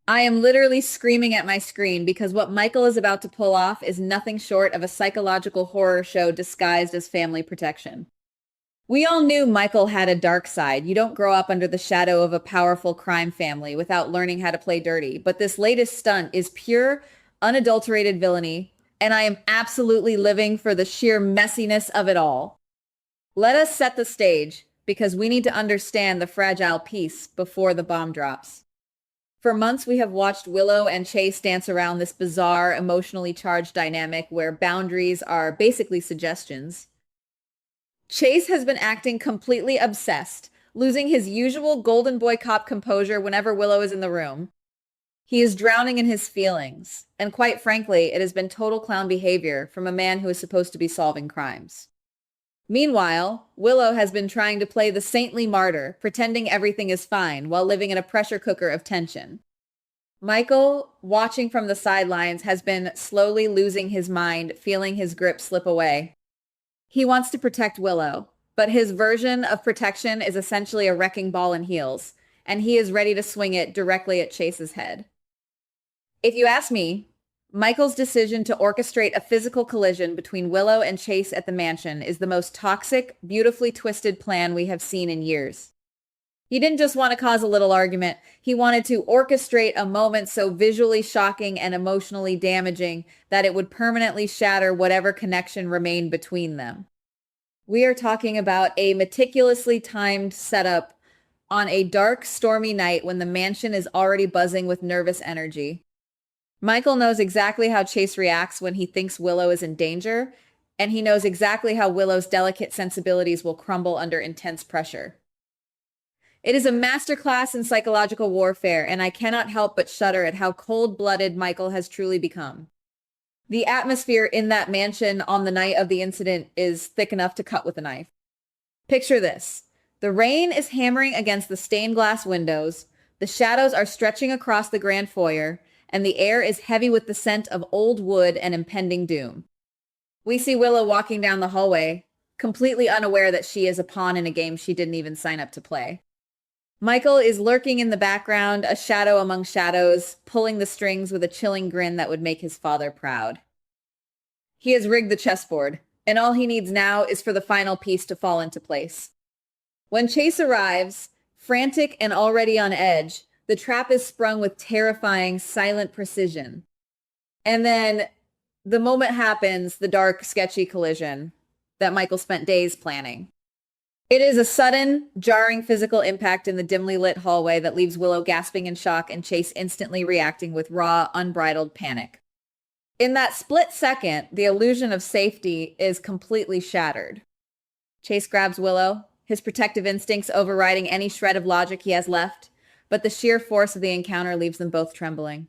I am literally screaming at my screen because what Michael is about to pull off is nothing short of a psychological horror show disguised as family protection. We all knew Michael had a dark side. You don't grow up under the shadow of a powerful crime family without learning how to play dirty. But this latest stunt is pure, unadulterated villainy, and I am absolutely living for the sheer messiness of it all. Let us set the stage because we need to understand the fragile piece before the bomb drops. For months, we have watched Willow and Chase dance around this bizarre, emotionally charged dynamic where boundaries are basically suggestions. Chase has been acting completely obsessed, losing his usual golden boy cop composure whenever Willow is in the room. He is drowning in his feelings, and quite frankly, it has been total clown behavior from a man who is supposed to be solving crimes. Meanwhile, Willow has been trying to play the saintly martyr, pretending everything is fine while living in a pressure cooker of tension. Michael, watching from the sidelines, has been slowly losing his mind, feeling his grip slip away. He wants to protect Willow, but his version of protection is essentially a wrecking ball in heels, and he is ready to swing it directly at Chase's head. If you ask me, Michael's decision to orchestrate a physical collision between Willow and Chase at the mansion is the most toxic, beautifully twisted plan we have seen in years. He didn't just want to cause a little argument. He wanted to orchestrate a moment so visually shocking and emotionally damaging that it would permanently shatter whatever connection remained between them. We are talking about a meticulously timed setup on a dark, stormy night when the mansion is already buzzing with nervous energy. Michael knows exactly how Chase reacts when he thinks Willow is in danger, and he knows exactly how Willow's delicate sensibilities will crumble under intense pressure. It is a masterclass in psychological warfare, and I cannot help but shudder at how cold-blooded Michael has truly become. The atmosphere in that mansion on the night of the incident is thick enough to cut with a knife. Picture this. The rain is hammering against the stained glass windows, the shadows are stretching across the grand foyer, and the air is heavy with the scent of old wood and impending doom. We see Willow walking down the hallway, completely unaware that she is a pawn in a game she didn't even sign up to play. Michael is lurking in the background, a shadow among shadows, pulling the strings with a chilling grin that would make his father proud. He has rigged the chessboard, and all he needs now is for the final piece to fall into place. When Chase arrives, frantic and already on edge, the trap is sprung with terrifying, silent precision. And then the moment happens, the dark, sketchy collision that Michael spent days planning. It is a sudden, jarring physical impact in the dimly lit hallway that leaves Willow gasping in shock and Chase instantly reacting with raw, unbridled panic. In that split second, the illusion of safety is completely shattered. Chase grabs Willow, his protective instincts overriding any shred of logic he has left, but the sheer force of the encounter leaves them both trembling.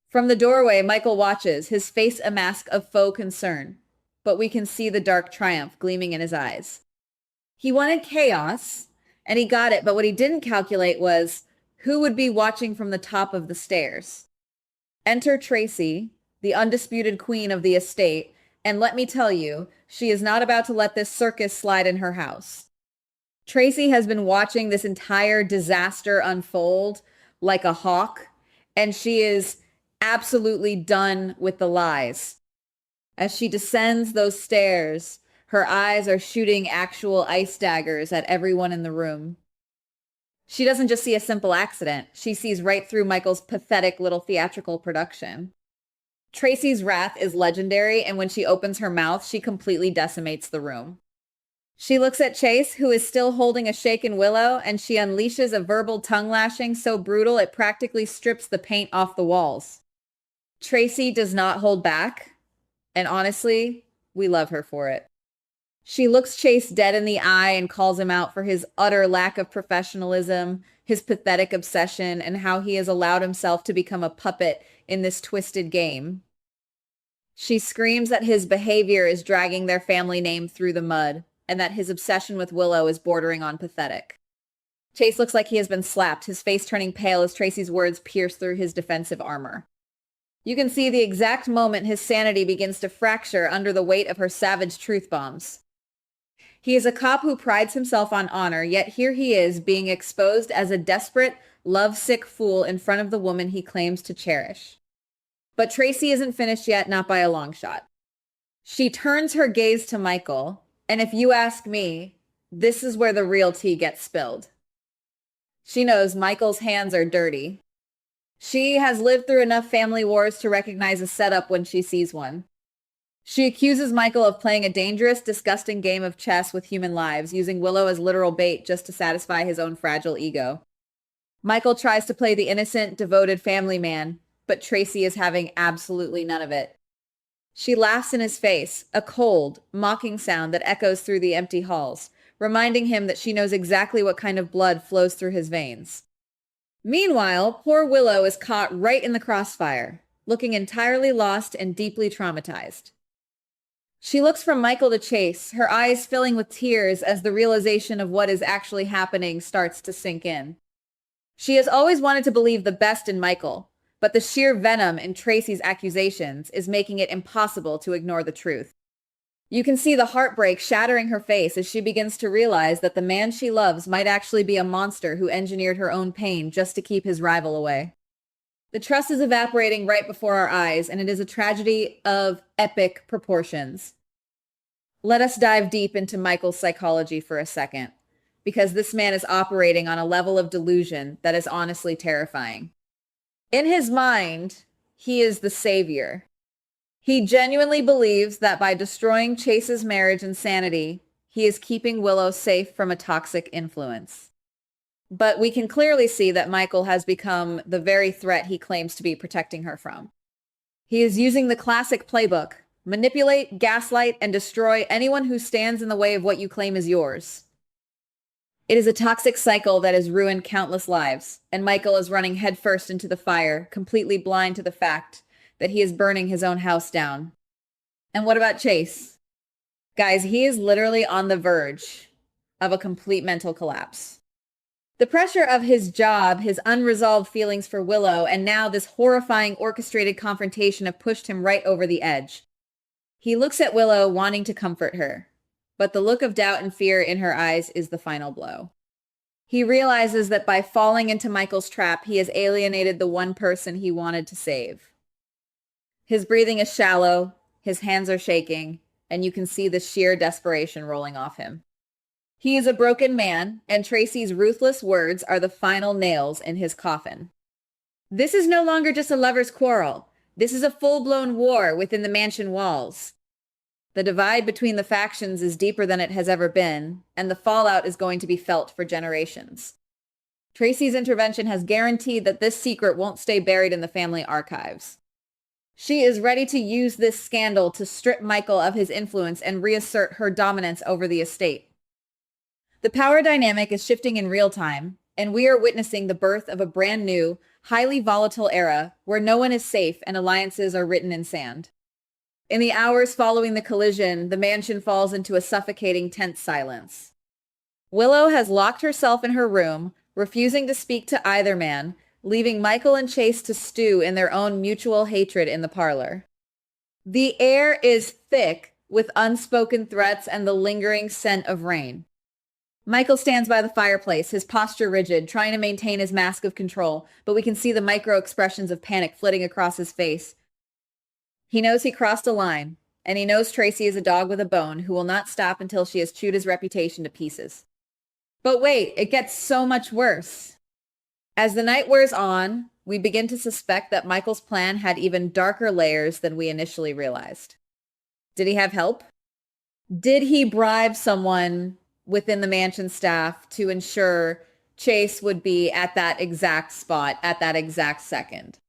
From the doorway, Michael watches, his face a mask of faux concern, but we can see the dark triumph gleaming in his eyes. He wanted chaos, and he got it, but what he didn't calculate was who would be watching from the top of the stairs. Enter Tracy, the undisputed queen of the estate, and let me tell you, she is not about to let this circus slide in her house. Tracy has been watching this entire disaster unfold like a hawk, and she is absolutely done with the lies. As she descends those stairs, her eyes are shooting actual ice daggers at everyone in the room. She doesn't just see a simple accident. She sees right through Michael's pathetic little theatrical production. Tracy's wrath is legendary, and when she opens her mouth, she completely decimates the room. She looks at Chase, who is still holding a shaken Willow, and she unleashes a verbal tongue lashing so brutal it practically strips the paint off the walls. Tracy does not hold back, and honestly, we love her for it. She looks Chase dead in the eye and calls him out for his utter lack of professionalism, his pathetic obsession, and how he has allowed himself to become a puppet in this twisted game. She screams that his behavior is dragging their family name through the mud, and that his obsession with Willow is bordering on pathetic. Chase looks like he has been slapped, his face turning pale as Tracy's words pierce through his defensive armor. You can see the exact moment his sanity begins to fracture under the weight of her savage truth bombs. He is a cop who prides himself on honor, yet here he is being exposed as a desperate, lovesick fool in front of the woman he claims to cherish. But Tracy isn't finished yet, not by a long shot. She turns her gaze to Michael, and if you ask me, this is where the real tea gets spilled. She knows Michael's hands are dirty. She has lived through enough family wars to recognize a setup when she sees one. She accuses Michael of playing a dangerous, disgusting game of chess with human lives, using Willow as literal bait just to satisfy his own fragile ego. Michael tries to play the innocent, devoted family man, but Tracy is having absolutely none of it. She laughs in his face, a cold, mocking sound that echoes through the empty halls, reminding him that she knows exactly what kind of blood flows through his veins. Meanwhile, poor Willow is caught right in the crossfire, looking entirely lost and deeply traumatized. She looks from Michael to Chase, her eyes filling with tears as the realization of what is actually happening starts to sink in. She has always wanted to believe the best in Michael, but the sheer venom in Tracy's accusations is making it impossible to ignore the truth. You can see the heartbreak shattering her face as she begins to realize that the man she loves might actually be a monster who engineered her own pain just to keep his rival away. The trust is evaporating right before our eyes, and it is a tragedy of epic proportions. Let us dive deep into Michael's psychology for a second, because this man is operating on a level of delusion that is honestly terrifying. In his mind, he is the savior. He genuinely believes that by destroying Chase's marriage and sanity, he is keeping Willow safe from a toxic influence. But we can clearly see that Michael has become the very threat he claims to be protecting her from. He is using the classic playbook: manipulate, gaslight, and destroy anyone who stands in the way of what you claim is yours. It is a toxic cycle that has ruined countless lives, and Michael is running headfirst into the fire, completely blind to the fact that he is burning his own house down. And what about Chase? Guys, he is literally on the verge of a complete mental collapse. The pressure of his job, his unresolved feelings for Willow, and now this horrifying orchestrated confrontation have pushed him right over the edge. He looks at Willow, wanting to comfort her, but the look of doubt and fear in her eyes is the final blow. He realizes that by falling into Michael's trap, he has alienated the one person he wanted to save. His breathing is shallow, his hands are shaking, and you can see the sheer desperation rolling off him. He is a broken man, and Tracy's ruthless words are the final nails in his coffin. This is no longer just a lover's quarrel. This is a full-blown war within the mansion walls. The divide between the factions is deeper than it has ever been, and the fallout is going to be felt for generations. Tracy's intervention has guaranteed that this secret won't stay buried in the family archives. She is ready to use this scandal to strip Michael of his influence and reassert her dominance over the estate. The power dynamic is shifting in real time, and we are witnessing the birth of a brand new, highly volatile era where no one is safe and alliances are written in sand. In the hours following the collision, the mansion falls into a suffocating, tense silence. Willow has locked herself in her room, refusing to speak to either man, leaving Michael and Chase to stew in their own mutual hatred in the parlor. The air is thick with unspoken threats and the lingering scent of rain. Michael stands by the fireplace, his posture rigid, trying to maintain his mask of control, but we can see the micro expressions of panic flitting across his face. He knows he crossed a line, and he knows Tracy is a dog with a bone who will not stop until she has chewed his reputation to pieces. But wait, it gets so much worse. As the night wears on, we begin to suspect that Michael's plan had even darker layers than we initially realized. Did he have help? Did he bribe someone within the mansion staff to ensure Chase would be at that exact spot at that exact second?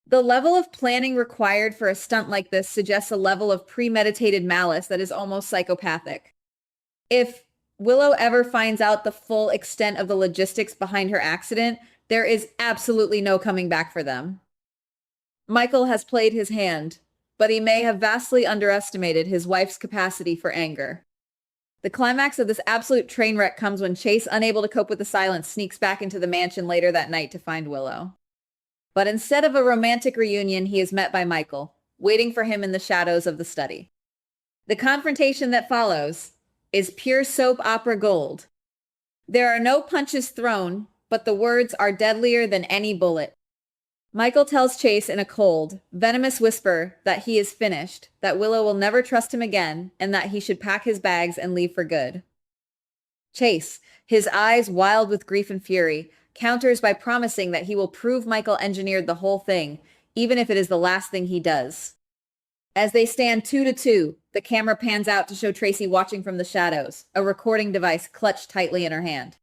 The level of planning required for a stunt like this suggests a level of premeditated malice that is almost psychopathic. If Willow ever finds out the full extent of the logistics behind her accident, there is absolutely no coming back for them. Michael has played his hand, but he may have vastly underestimated his wife's capacity for anger. The climax of this absolute train wreck comes when Chase, unable to cope with the silence, sneaks back into the mansion later that night to find Willow. But instead of a romantic reunion, he is met by Michael, waiting for him in the shadows of the study. The confrontation that follows is pure soap opera gold. There are no punches thrown, but the words are deadlier than any bullet. Michael tells Chase in a cold, venomous whisper that he is finished, that Willow will never trust him again, and that he should pack his bags and leave for good. Chase, his eyes wild with grief and fury, counters by promising that he will prove Michael engineered the whole thing, even if it is the last thing he does. As they stand 2-2, the camera pans out to show Tracy watching from the shadows, a recording device clutched tightly in her hand.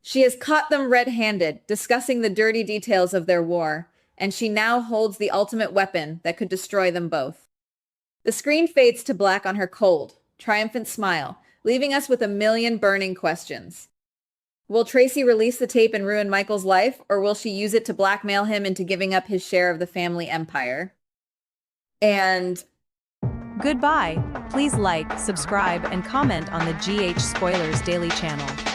She has caught them red-handed, discussing the dirty details of their war, and she now holds the ultimate weapon that could destroy them both. The screen fades to black on her cold, triumphant smile, leaving us with a million burning questions. Will Tracy release the tape and ruin Michael's life, or will she use it to blackmail him into giving up his share of the family empire? And goodbye. Please like, subscribe, and comment on the GH Spoilers Daily channel.